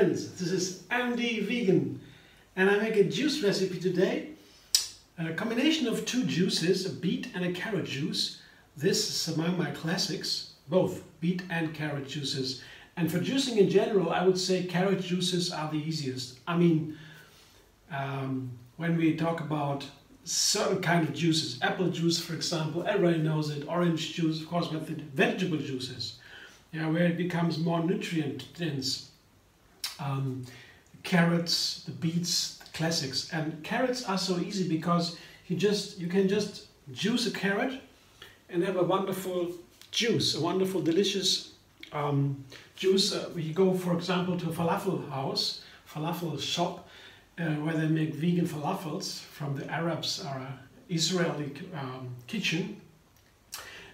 friends, this is Andy Vegan and I make a juice recipe today. A combination of two juices, a beet and a carrot juice. This is among my classics, both beet and carrot juices. And for juicing in general, I would say carrot juices are the easiest. I mean, when we talk about certain kind of juices, apple juice for example, everybody knows it, orange juice, of course, but the vegetable juices, where it becomes more nutrient dense. Carrots, the beets, the classics. And carrots are so easy because you can just juice a carrot and have a wonderful juice, a wonderful delicious juice. You go for example to a falafel house, falafel shop, where they make vegan falafels from the Arabs or Israeli kitchen.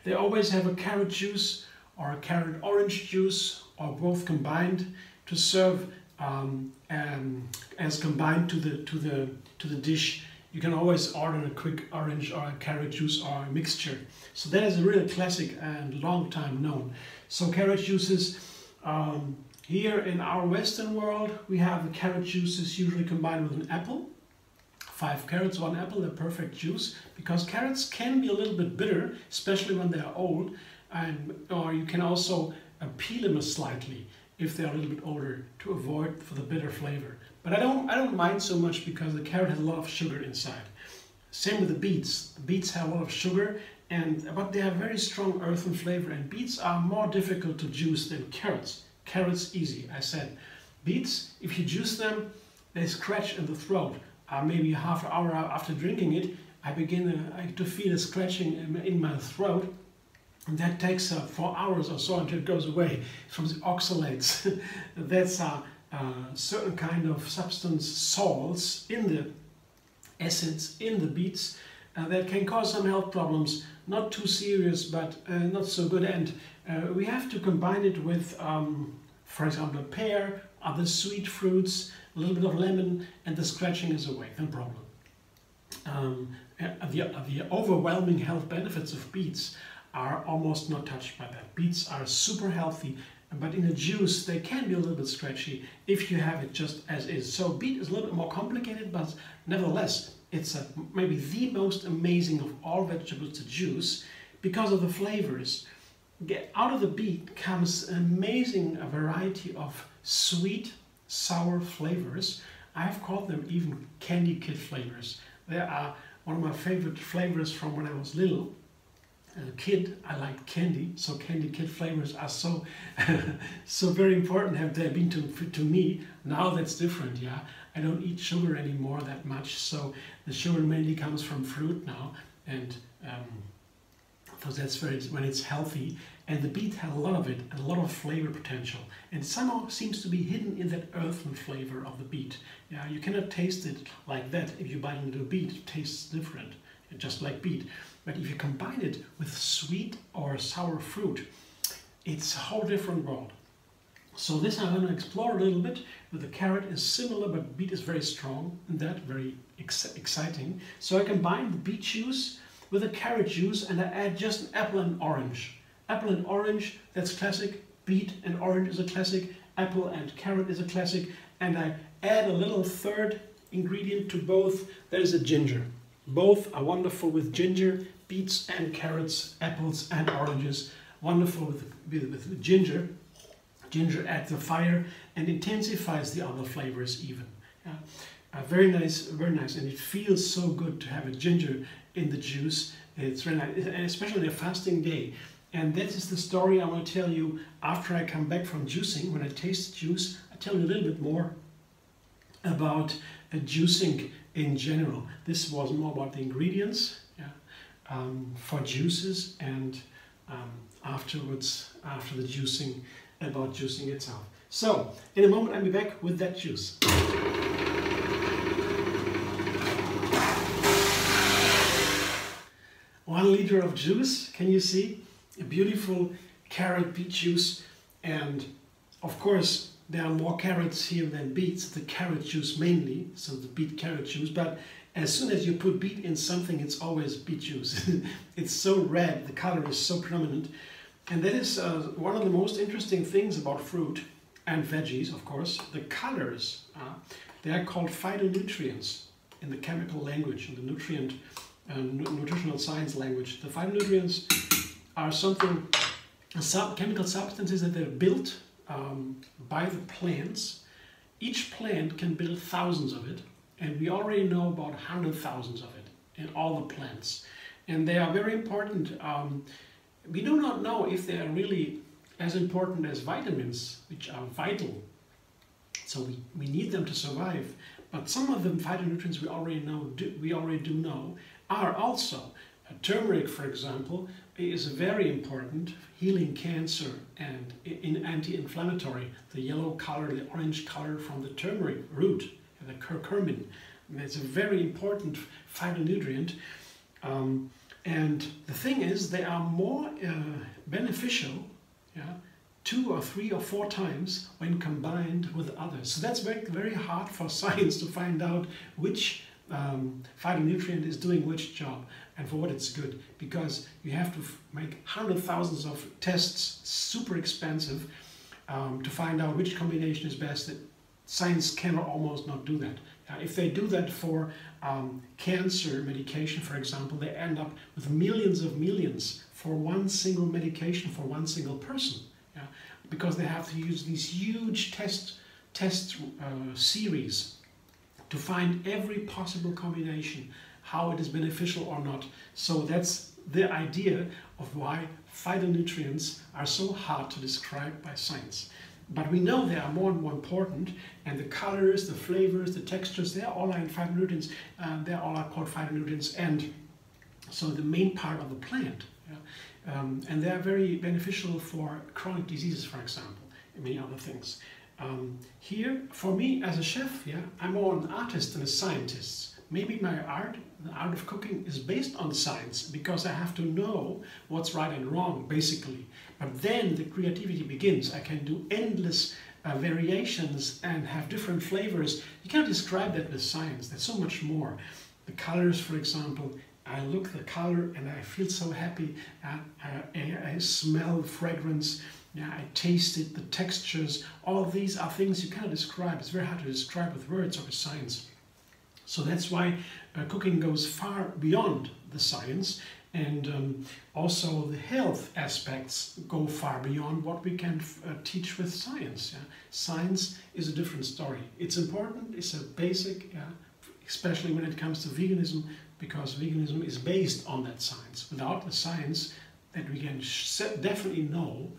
They always have a carrot juice or a carrot orange juice or both combined to serve as combined to the dish. You can always order a quick orange or a carrot juice or a mixture. So that is a really classic and long time known. So carrot juices, here in our Western world, we have the carrot juices usually combined with an apple. 5 carrots, 1 apple, a perfect juice, because carrots can be a little bit bitter, especially when they are old, or you can also peel them slightly if they are a little bit older to avoid for the bitter flavor. But I don't mind so much because the carrot has a lot of sugar inside. Same with the beets. The beets have a lot of sugar, but they have very strong earthen flavor, and beets are more difficult to juice than carrots. Carrots easy, I said. Beets, if you juice them, they scratch in the throat. Maybe half an hour after drinking it, I begin to feel a scratching in my throat. And that takes 4 hours or so until it goes away from the oxalates. That's a certain kind of substance, salts in the acids in the beets that can cause some health problems. Not too serious, but not so good. And we have to combine it with, for example, a pear, other sweet fruits, a little bit of lemon, and the scratching is away, no problem. The overwhelming health benefits of beets are almost not touched by that. Beets are super healthy, but in a juice they can be a little bit scratchy if you have it just as is. So beet is a little bit more complicated, but nevertheless it's maybe the most amazing of all vegetables to juice because of the flavors. Out of the beet comes an amazing variety of sweet, sour flavors. I have called them even candy kid flavors. They are one of my favorite flavors from when I was little. As a kid, I liked candy, so candy kid flavors are so so very important, have they been to me. Now that's different, yeah. I don't eat sugar anymore that much, so the sugar mainly comes from fruit now, and so that's when it's healthy. And the beet has a lot of it, and a lot of flavor potential, and somehow seems to be hidden in that earthen flavor of the beet. Yeah, you cannot taste it like that. If you bite into a beet, it tastes different, just like beet. But if you combine it with sweet or sour fruit, it's a whole different world. So this I'm going to explore a little bit. With the carrot is similar, but beet is very strong and that very exciting. So I combine the beet juice with the carrot juice and I add just an apple and orange. Apple and orange, that's classic. Beet and orange is a classic. Apple and carrot is a classic. And I add a little third ingredient to both. That is a ginger. Both are wonderful with ginger, beets and carrots, apples and oranges. Wonderful with ginger. Ginger adds the fire and intensifies the other flavors even. Very nice, and it feels so good to have a ginger in the juice. It's very nice, and especially on a fasting day. And that is the story I want to tell you after I come back from juicing. When I taste juice, I tell you a little bit more about juicing in general. This was more about the ingredients for juices, and afterwards, after the juicing, about juicing itself. So, in a moment I'll be back with that juice. 1 liter of juice, can you see? A beautiful carrot beet juice, and of course there are more carrots here than beets, the carrot juice mainly, so the beet carrot juice, but as soon as you put beet in something, it's always beet juice. It's so red, the color is so prominent, and that is one of the most interesting things about fruit. and veggies, of course, the colors, they are called phytonutrients in the chemical language, in the nutritional science language. The phytonutrients are chemical substances that are built by the plants. Each plant can build thousands of it, and we already know about 100,000 of it in all the plants. And they are very important. We do not know if they are really as important as vitamins, which are vital. So we need them to survive. But some of the phytonutrients we already do know are also. Turmeric, for example, is very important, healing cancer and anti-inflammatory. The yellow color, the orange color from the turmeric root, the curcumin, it's a very important phytonutrient. And the thing is, they are more beneficial, 2 or 3 or 4 times when combined with others. So that's very, very hard for science to find out which phytonutrient is doing which job and for what it's good, because you have to make hundreds of thousands of tests, super expensive, to find out which combination is best. Science cannot almost not do that. If they do that for cancer medication, for example, they end up with millions of millions for one single medication for one single person, because they have to use these huge test series to find every possible combination, how it is beneficial or not. So that's the idea of why phytonutrients are so hard to describe by science. But we know they are more and more important, and the colors, the flavors, the textures, they are all in phytonutrients, they are all called phytonutrients, and so the main part of the plant. And they are very beneficial for chronic diseases, for example, and many other things. Here, for me as a chef, I'm more an artist than a scientist. Maybe my art, the art of cooking, is based on science, because I have to know what's right and wrong, basically. But then the creativity begins. I can do endless variations and have different flavors. You can't describe that with science. There's so much more. The colors, for example, I look at the color and I feel so happy. I smell the fragrance. I taste it, the textures. All of these are things you cannot describe. It's very hard to describe with words or with science. So that's why cooking goes far beyond the science, and also the health aspects go far beyond what we can teach with science. Science is a different story. It's important, it's a basic, especially when it comes to veganism, because veganism is based on that science. Without the science that we can definitely know,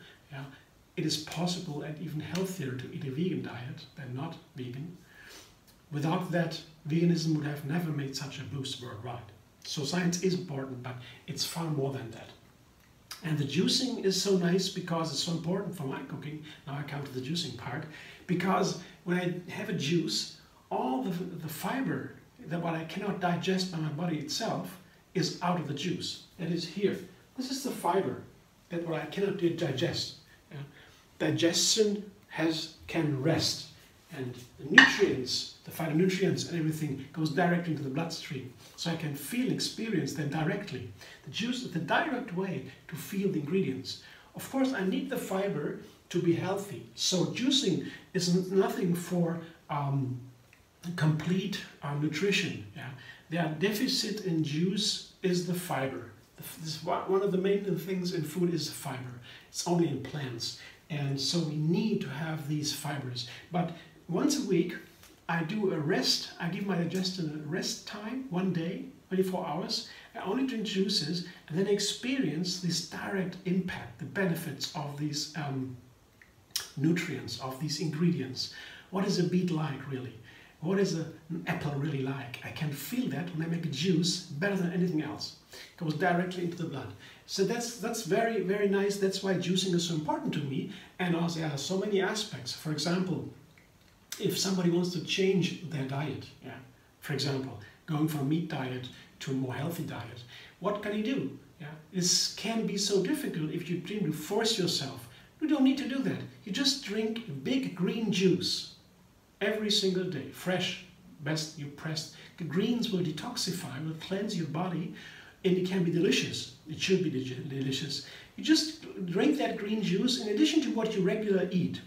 it is possible and even healthier to eat a vegan diet than not vegan. Without that, veganism would have never made such a boost worldwide. So science is important, but it's far more than that. And the juicing is so nice because it's so important for my cooking. Now I come to the juicing part. Because when I have a juice, all the fiber that what I cannot digest by my body itself is out of the juice. That is here. This is the fiber that what I cannot digest. Digestion can rest. And the nutrients, the phytonutrients and everything goes directly into the bloodstream. So I can feel, experience them directly. The juice is the direct way to feel the ingredients. Of course, I need the fiber to be healthy. So juicing is nothing for complete nutrition. The deficit in juice is the fiber. One of the main things in food is fiber. It's only in plants. And so we need to have these fibers. But once a week, I do a rest. I give my digestion a rest time, 1 day, 24 hours. I only drink juices and then experience this direct impact, the benefits of these nutrients, of these ingredients. What is a beet like, really? What is an apple really like? I can feel that when I make a juice better than anything else. It goes directly into the blood. So that's very, very nice. That's why juicing is so important to me. And also, there are so many aspects. For example, if somebody wants to change their diet, for example, going from a meat diet to a more healthy diet, what can you do? This can be so difficult if you try to force yourself. You don't need to do that. You just drink a big green juice every single day, fresh, best you pressed. The greens will detoxify, will cleanse your body, and it can be delicious. It should be delicious. You just drink that green juice in addition to what you regularly eat.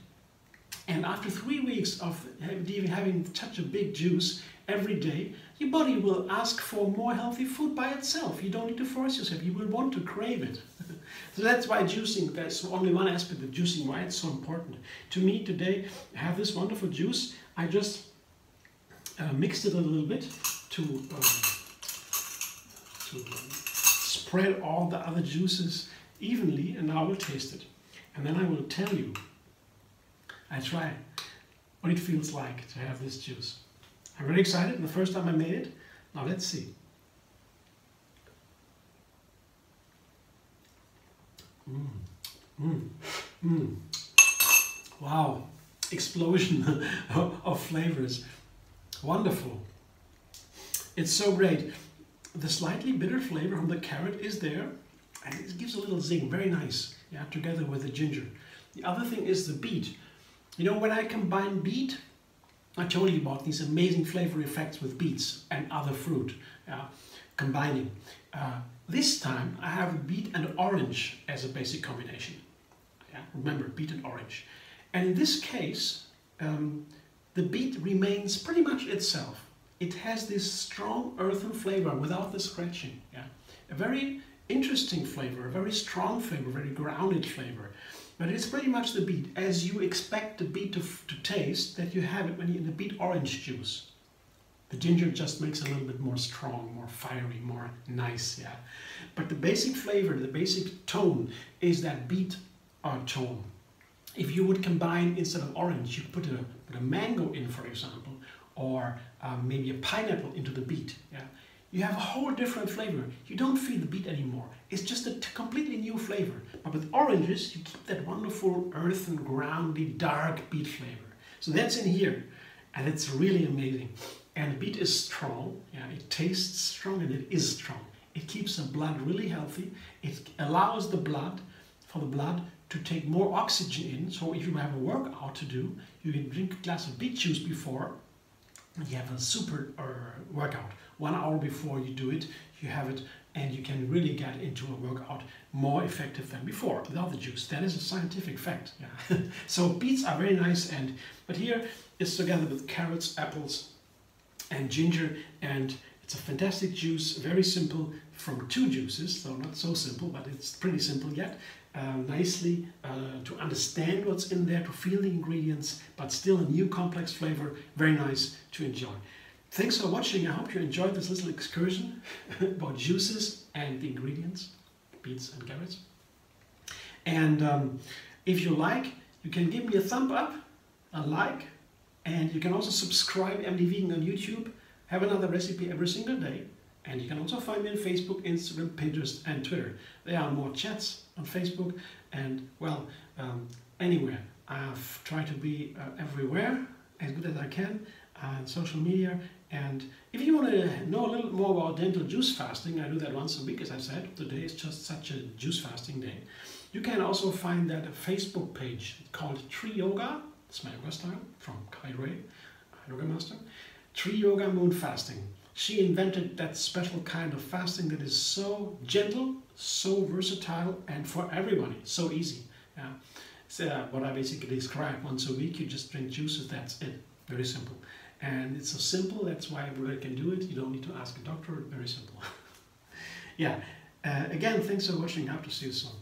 And after 3 weeks of having such a big juice every day, your body will ask for more healthy food by itself. You don't need to force yourself. You will want to crave it. So that's why juicing, that's only one aspect of juicing, why it's so important. To me today, I have this wonderful juice. I just mixed it a little bit to spread all the other juices evenly, and now I will taste it. And then I will tell you, I try what it feels like to have this juice. I'm very excited, the first time I made it. Now let's see. Wow, explosion of flavors. Wonderful. It's so great. The slightly bitter flavor from the carrot is there, and it gives a little zing, very nice, yeah, together with the ginger. The other thing is the beet. You know, when I combine beet, I told you about these amazing flavor effects with beets and other fruit, combining. This time I have beet and orange as a basic combination. Yeah? Remember, beet and orange. And in this case, the beet remains pretty much itself. It has this strong earthen flavor without the scratching. Yeah? A very interesting flavor, a very strong flavor, very grounded flavor. But it's pretty much the beet, as you expect the beet to taste, that you have it when you're in the beet orange juice. The ginger just makes it a little bit more strong, more fiery, more nice, yeah. But the basic flavor, the basic tone is that beet tone. If you would combine, instead of orange, you put a mango in, for example, or maybe a pineapple into the beet, yeah. You have a whole different flavor. You don't feel the beet anymore. It's just a completely new flavor. But with oranges, you keep that wonderful earthen, groundy, dark beet flavor. So that's in here, and it's really amazing. And beet is strong. Yeah, it tastes strong, and it is strong. It keeps the blood really healthy. It allows the blood to take more oxygen in. So if you have a workout to do, you can drink a glass of beet juice before, and you have a super workout. 1 hour before you do it, you have it, and you can really get into a workout more effective than before without the juice. That is a scientific fact. Yeah. So beets are very nice, but here it's together with carrots, apples, and ginger, and it's a fantastic juice, very simple, from 2 juices, so not so simple, but it's pretty simple yet. Nicely to understand what's in there, to feel the ingredients, but still a new complex flavor, very nice to enjoy. Thanks for watching. I hope you enjoyed this little excursion about juices and the ingredients, beets and carrots. And if you like, you can give me a thumb up, a like, and you can also subscribe MD Vegan on YouTube. Have another recipe every single day. And you can also find me on Facebook, Instagram, Pinterest, and Twitter. There are more chats on Facebook, and well, anywhere. I've tried to be everywhere as good as I can on social media. And if you want to know a little more about dental juice fasting, I do that once a week, as I said. Today is just such a juice fasting day. You can also find that a Facebook page called Tree Yoga. It's my yoga style from Kai Ray, yoga master. Tree Yoga Moon Fasting. She invented that special kind of fasting that is so gentle, so versatile, and for everybody, so easy. Yeah. So what I basically describe, once a week you just drink juices, that's it. Very simple. And it's so simple, that's why everybody can do it. You don't need to ask a doctor, very simple. Yeah. Again, thanks for watching. I hope to see you soon.